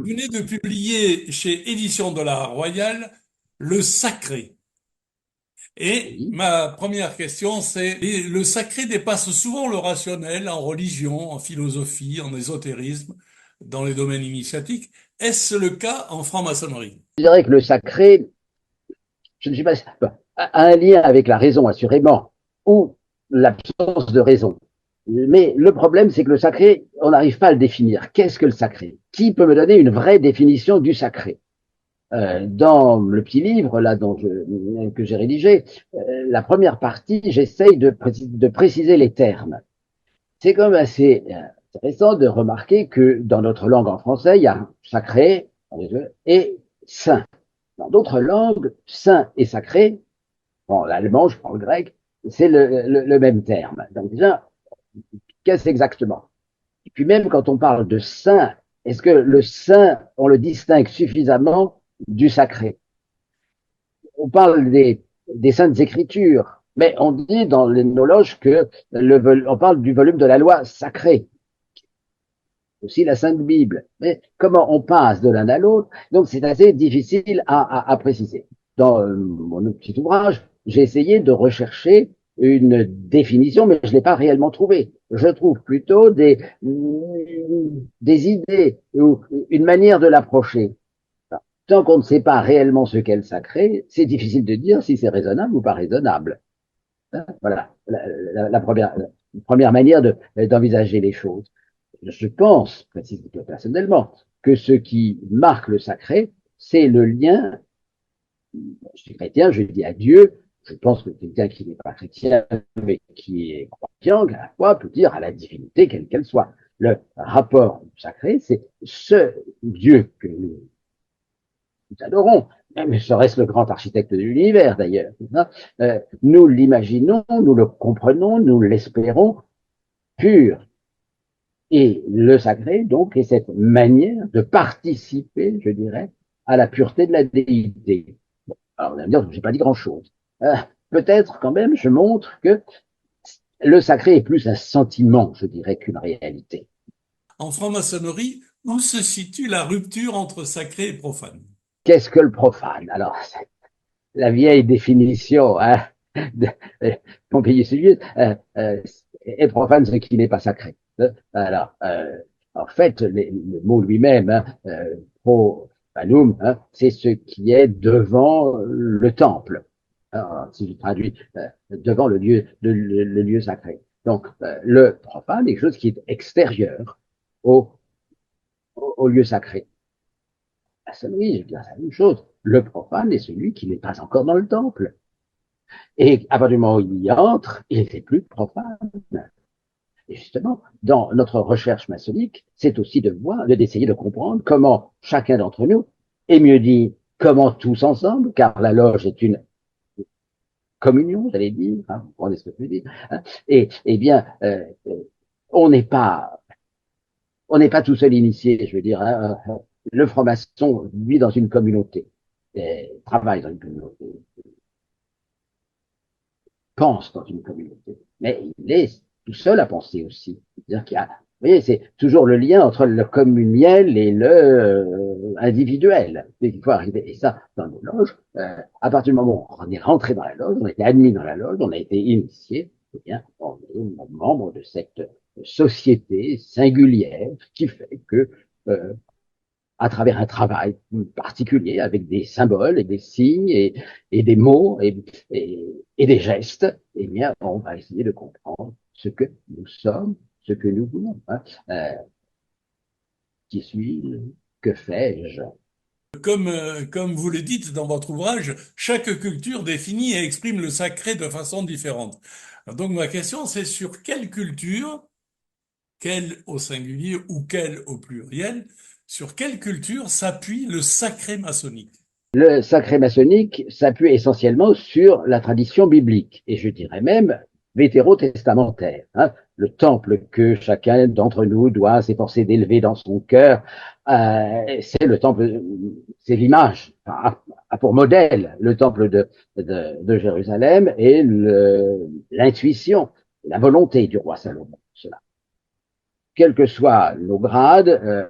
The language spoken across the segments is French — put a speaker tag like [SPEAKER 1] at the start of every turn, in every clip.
[SPEAKER 1] venez de publier chez Éditions de l'Art Royal Le Sacré. Et
[SPEAKER 2] Oui.
[SPEAKER 1] ma première question, c'est, le sacré dépasse souvent le rationnel en religion, en philosophie, en ésotérisme, dans les domaines initiatiques. Est-ce le cas en franc-maçonnerie?
[SPEAKER 2] Je dirais que le sacré, je ne sais pas, a un lien avec la raison, assurément, ou l'absence de raison. Mais le problème, c'est que le sacré, on n'arrive pas à le définir. Qu'est-ce que le sacré? Qui peut me donner une vraie définition du sacré? Dans le petit livre là que j'ai rédigé, la première partie, j'essaye de préciser les termes. C'est quand même assez intéressant de remarquer que dans notre langue en français, il y a sacré et saint. Dans d'autres langues, saint et sacré, bon, l'allemand, je prends le grec, c'est le même terme. Donc déjà, qu'est-ce exactement? Et puis même quand on parle de saint, est-ce que le saint, on le distingue suffisamment du sacré? On parle des saintes écritures, mais on dit dans nos loges que on parle du volume de la loi sacrée, aussi la Sainte Bible. Mais comment on passe de l'un à l'autre? Donc c'est assez difficile à préciser. Dans mon petit ouvrage, j'ai essayé de rechercher une définition, mais je ne l'ai pas réellement trouvée. Je trouve plutôt des idées ou une manière de l'approcher. Tant qu'on ne sait pas réellement ce qu'est le sacré, c'est difficile de dire si c'est raisonnable ou pas raisonnable. Voilà la première manière d'envisager les choses. Je pense, précisément personnellement, que ce qui marque le sacré, c'est le lien, je suis chrétien, je dis à Dieu, je pense que quelqu'un qui n'est pas chrétien, mais qui est croyant, à la fois, peut dire à la divinité, quelle qu'elle soit. Le rapport sacré, c'est ce Dieu que nous adorons, mais serait-ce le grand architecte de l'univers d'ailleurs. Nous l'imaginons, nous le comprenons, nous l'espérons pur. Et le sacré, donc, est cette manière de participer, je dirais, à la pureté de la déité. Bon, alors, on va me dire que je n'ai pas dit grand-chose. Peut-être quand même, je montre que le sacré est plus un sentiment, je dirais, qu'une réalité.
[SPEAKER 1] En franc-maçonnerie, où se situe la rupture entre sacré et profane?
[SPEAKER 2] Qu'est-ce que le profane? Alors, la vieille définition de Pompéi-Sylvius est profane ce qui n'est pas sacré. Alors, en fait, le mot lui-même, profanum, c'est ce qui est devant le temple. Alors, si je traduis, devant le lieu sacré. Donc, le profane est quelque chose qui est extérieur au, au lieu sacré. La sonnerie, je veux dire, c'est la même chose. Le profane est celui qui n'est pas encore dans le temple. Et à partir du moment où il y entre, il n'est plus profane. Et justement, dans notre recherche maçonnique, c'est aussi de voir, d'essayer de comprendre comment chacun d'entre nous, et mieux dit, comment tous ensemble, car la loge est une communion, j'allais dire, vous comprenez ce que je veux dire, et eh bien, on n'est pas, on n'est pas tout seul initié, je veux dire, le franc-maçon vit dans une communauté, travaille dans une communauté, pense dans une communauté, mais il est tout seul à penser aussi. C'est-à-dire qu'il y a, vous voyez, c'est toujours le lien entre le communiel et le individuel. Il faut arriver, et ça, dans nos loges, à partir du moment où on est rentré dans la loge, on a été admis dans la loge, on a été initié, eh bien, on est membre de cette société singulière qui fait que à travers un travail particulier avec des symboles et des signes et des mots et des gestes, eh bien, on va essayer de comprendre ce que nous sommes, ce que nous voulons. Qui suis-je? Que fais-je?
[SPEAKER 1] Comme vous le dites dans votre ouvrage, chaque culture définit et exprime le sacré de façon différente. Donc ma question, c'est sur quelle culture, quelle au singulier ou quelle au pluriel, sur quelle culture s'appuie le sacré maçonnique?
[SPEAKER 2] Le sacré maçonnique s'appuie essentiellement sur la tradition biblique, et je dirais même vétérotestamentaire. Le temple que chacun d'entre nous doit s'efforcer d'élever dans son cœur, c'est le temple, c'est l'image, a pour modèle le temple de Jérusalem et l'intuition, la volonté du roi Salomon. Cela. quels que soient nos grades,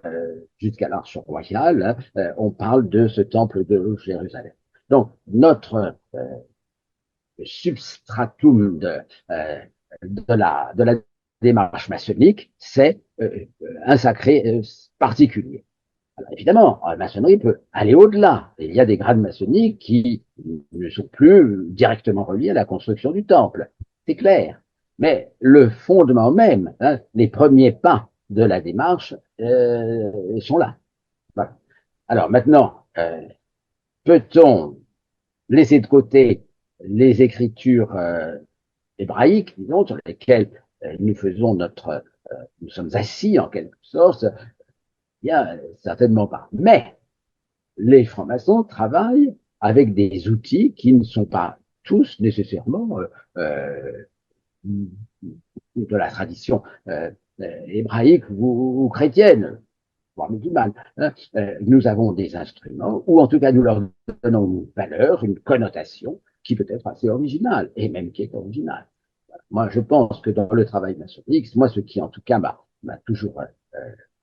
[SPEAKER 2] jusqu'à l'Arche royale, hein, on parle de ce temple de Jérusalem. Donc, notre substratum de la démarche maçonnique, c'est un sacré particulier. Alors, évidemment, la maçonnerie peut aller au-delà. Il y a des grades maçonniques qui ne sont plus directement reliés à la construction du temple. C'est clair. Mais le fondement même, hein, les premiers pas de la démarche sont là. Voilà. Alors maintenant, peut-on laisser de côté les écritures hébraïques, disons, sur lesquelles nous faisons nous sommes assis en quelque sorte? Bien, certainement pas. Mais les francs-maçons travaillent avec des outils qui ne sont pas tous nécessairement de la tradition hébraïque ou chrétienne, voire musulmane. Hein. Nous avons des instruments, ou en tout cas nous leur donnons une valeur, une connotation qui peut être assez originale, et même qui est originale. Moi, je pense que dans le travail maçonnique, moi, ce qui en tout cas m'a toujours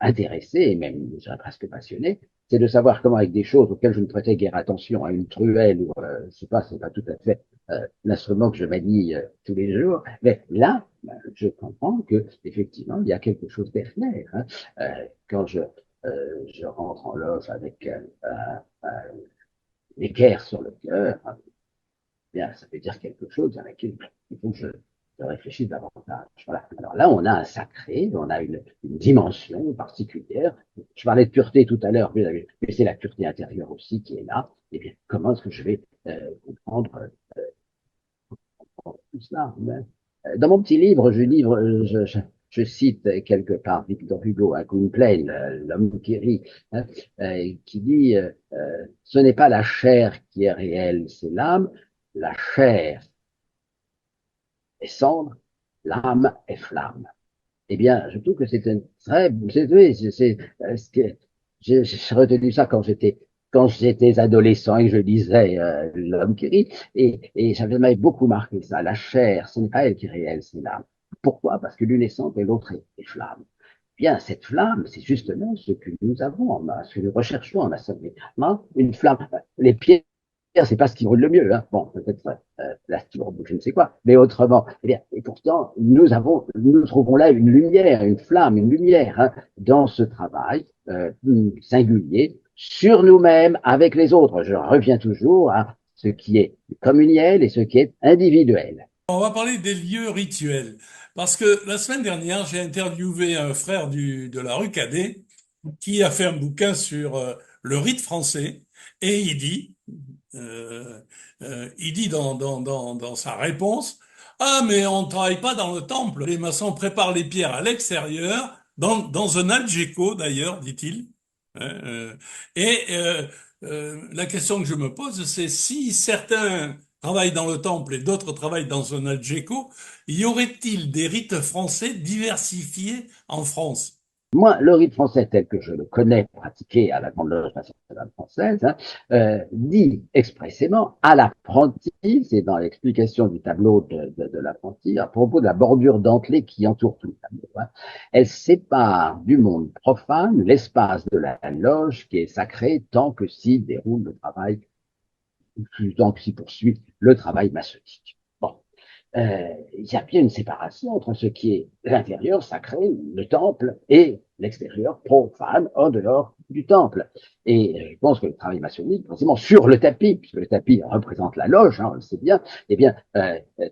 [SPEAKER 2] intéressé et même je dirais presque passionné, c'est de savoir comment avec des choses auxquelles je ne prêtais guère attention, à une truelle ou je sais pas, c'est pas tout à fait l'instrument que je manie tous les jours, mais là, je comprends que effectivement il y a quelque chose d'éphémère. Hein. Quand je rentre en loge avec l'équerre sur le cœur, hein, bien, ça veut dire quelque chose avec il faut que je réfléchisse davantage. Voilà. Alors là, on a un sacré, on a une dimension particulière. Je parlais de pureté tout à l'heure, mais c'est la pureté intérieure aussi qui est là. Eh bien, comment est-ce que je vais comprendre tout cela? Dans mon petit livre, je cite quelque part Victor Hugo à Gwynplaine, l'homme qui rit, hein, qui dit ce n'est pas la chair qui est réelle, c'est l'âme. La chair est cendre, l'âme est flamme. Eh bien, je trouve que c'est un très, oui, ce que j'ai retenu ça quand j'étais adolescent et que je lisais L'homme qui rit, et ça m'avait beaucoup marqué ça. La chair, ce n'est pas elle qui est réelle, c'est l'âme. Pourquoi? Parce que l'une est cendre et l'autre est flamme. Bien, cette flamme, c'est justement ce que nous avons en masse, ce que nous recherchons en maçonnerie. Une flamme, les pierres c'est pas ce qui brûle le mieux. Hein. Bon, peut-être la tourbe, je ne sais quoi, mais autrement. Eh bien, et pourtant, nous trouvons là une lumière, une flamme, une lumière hein, dans ce travail singulier sur nous-mêmes, avec les autres. Je reviens toujours à ce qui est communiel et ce qui est individuel.
[SPEAKER 1] On va parler des lieux rituels. Parce que la semaine dernière, j'ai interviewé un frère de la rue Cadet qui a fait un bouquin sur le rite français et euh, il dit dans sa réponse, ah, mais on ne travaille pas dans le temple. Les maçons préparent les pierres à l'extérieur, dans un algeco d'ailleurs, dit-il. Hein, la question que je me pose, c'est si certains travaillent dans le temple et d'autres travaillent dans un algeco, y aurait-il des rites français diversifiés en France?
[SPEAKER 2] Moi, le rite français tel que je le connais, pratiqué à la Grande Loge nationale française, hein, dit expressément à l'apprenti, c'est dans l'explication du tableau de l'apprenti, à propos de la bordure dentelée qui entoure tout le tableau. Hein, elle sépare du monde profane l'espace de la loge qui est sacré tant que s'y déroule le travail, tant que s'y poursuit le travail maçonnique. Bon il y a bien une séparation entre ce qui est l'intérieur sacré, le temple, et l'extérieur profane, en dehors du temple. Et je pense que le travail maçonnique, forcément sur le tapis, puisque le tapis représente la loge, hein, on le sait bien, eh bien,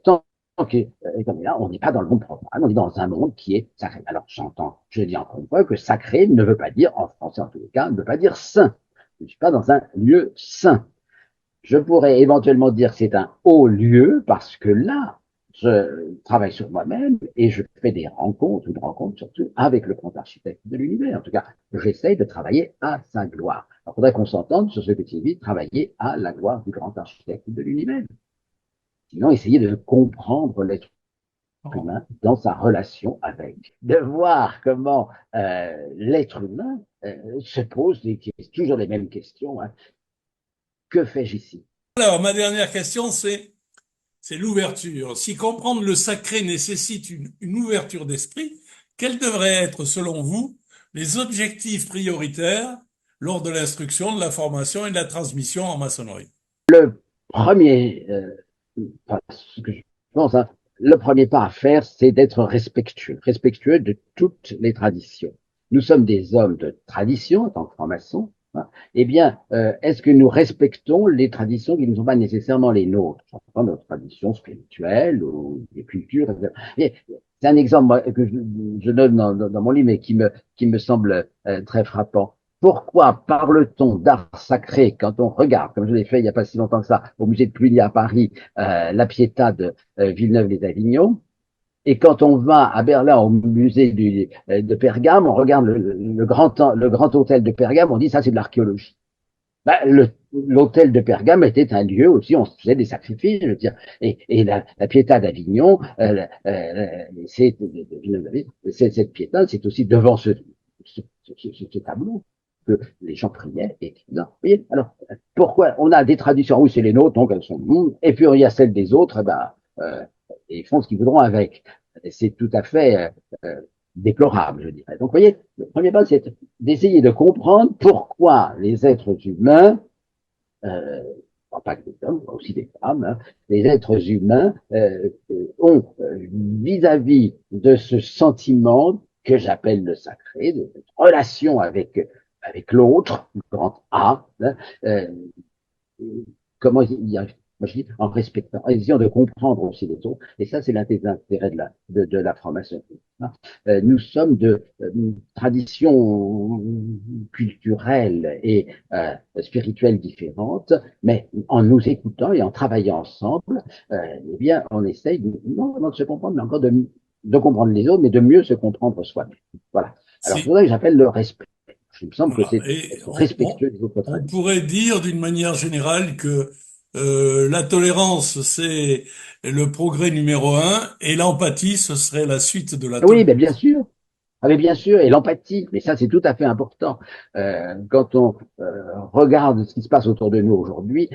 [SPEAKER 2] tant que, comme là, on n'est pas dans le monde profane, on est dans un monde qui est sacré. Alors j'entends, je dis encore une fois que sacré ne veut pas dire, en français en tous les cas, ne veut pas dire saint. Je ne suis pas dans un lieu saint. Je pourrais éventuellement dire que c'est un haut lieu parce que là, je travaille sur moi-même et je fais des rencontres, une rencontre surtout avec le grand architecte de l'univers. En tout cas, j'essaye de travailler à sa gloire. Alors, il faudrait qu'on s'entende sur ce que signifie travailler à la gloire du grand architecte de l'univers. Sinon, essayer de comprendre l'être humain dans sa relation avec, de voir comment l'être humain se pose toujours les mêmes questions. Hein. Que fais-je ici?
[SPEAKER 1] Alors, ma dernière question, c'est l'ouverture. Si comprendre le sacré nécessite une ouverture d'esprit, quels devraient être, selon vous, les objectifs prioritaires lors de l'instruction, de la formation et de la transmission en maçonnerie?
[SPEAKER 2] Premier, enfin, ce que je pense, hein, le premier pas à faire, c'est d'être respectueux, respectueux de toutes les traditions. Nous sommes des hommes de tradition en tant que francs-maçons. Hein. Eh bien, est-ce que nous respectons les traditions qui ne sont pas nécessairement les nôtres? J'entends nos traditions spirituelles ou des cultures, etc. Et c'est un exemple moi, que je donne dans mon livre, mais qui me semble très frappant. Pourquoi parle-t-on d'art sacré quand on regarde, comme je l'ai fait il n'y a pas si longtemps que ça, au musée de Cluny à Paris, la Pietà de Villeneuve-les-Avignon, et quand on va à Berlin au musée de Pergame, on regarde le grand hôtel de Pergame, on dit ça c'est de l'archéologie. Ben, l'hôtel de Pergame était un lieu aussi, on se faisait des sacrifices, je veux dire. Et la Pietà d'Avignon, cette Pietà, c'est aussi devant ce tableau que les gens priaient. Et, non, vous voyez, alors, pourquoi on a des traditions, oui, c'est les nôtres, donc elles sont bonnes, et puis il y a celles des autres, eh ben, ils font ce qu'ils voudront avec. C'est tout à fait déplorable, je dirais. Donc, vous voyez, le premier pas, c'est d'essayer de comprendre pourquoi les êtres humains, euh, pas que des hommes, aussi des femmes, hein, les êtres humains ont vis-à-vis de ce sentiment que j'appelle le sacré, de cette relation avec l'autre, le grand A, hein, euh, comment y arrive. Moi, je dis en respectant, en essayant de comprendre aussi les autres. Et ça, c'est l'un des intérêts de la franc-maçonnerie. Hein. Nous sommes de traditions culturelles et spirituelles différentes, mais en nous écoutant et en travaillant ensemble, eh bien, on essaye non seulement de se comprendre, mais encore de comprendre les autres, mais de mieux se comprendre soi-même. Voilà. Alors, c'est
[SPEAKER 1] Si,
[SPEAKER 2] pour ça que j'appelle le respect. Il me semble que
[SPEAKER 1] voilà.
[SPEAKER 2] c'est
[SPEAKER 1] Et
[SPEAKER 2] être respectueux des autres
[SPEAKER 1] on
[SPEAKER 2] traditions.
[SPEAKER 1] pourrait dire d'une manière générale que la tolérance, c'est le progrès numéro un, et l'empathie, ce serait la suite de la
[SPEAKER 2] Oui, ben bien
[SPEAKER 1] tolérance.
[SPEAKER 2] sûr. Ah, mais bien sûr, et l'empathie, mais ça c'est tout à fait important. Quand on regarde ce qui se passe autour de nous aujourd'hui,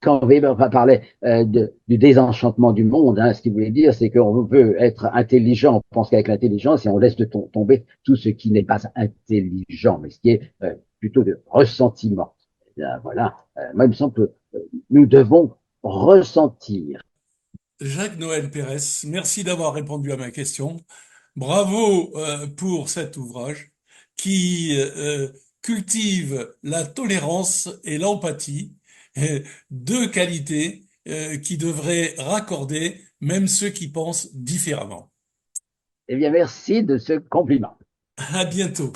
[SPEAKER 2] quand Weber parlait du désenchantement du monde, hein, ce qu'il voulait dire, c'est qu'on veut être intelligent, on pense qu'avec l'intelligence, et on laisse tomber tout ce qui n'est pas intelligent, mais ce qui est plutôt de ressentiment. Eh bien, voilà, moi il me semble que nous devons ressentir.
[SPEAKER 1] Jacques-Noël Pérez, merci d'avoir répondu à ma question. Bravo pour cet ouvrage qui cultive la tolérance et l'empathie, deux qualités qui devraient raccorder même ceux qui pensent différemment.
[SPEAKER 2] Eh bien, merci de ce compliment.
[SPEAKER 1] À bientôt.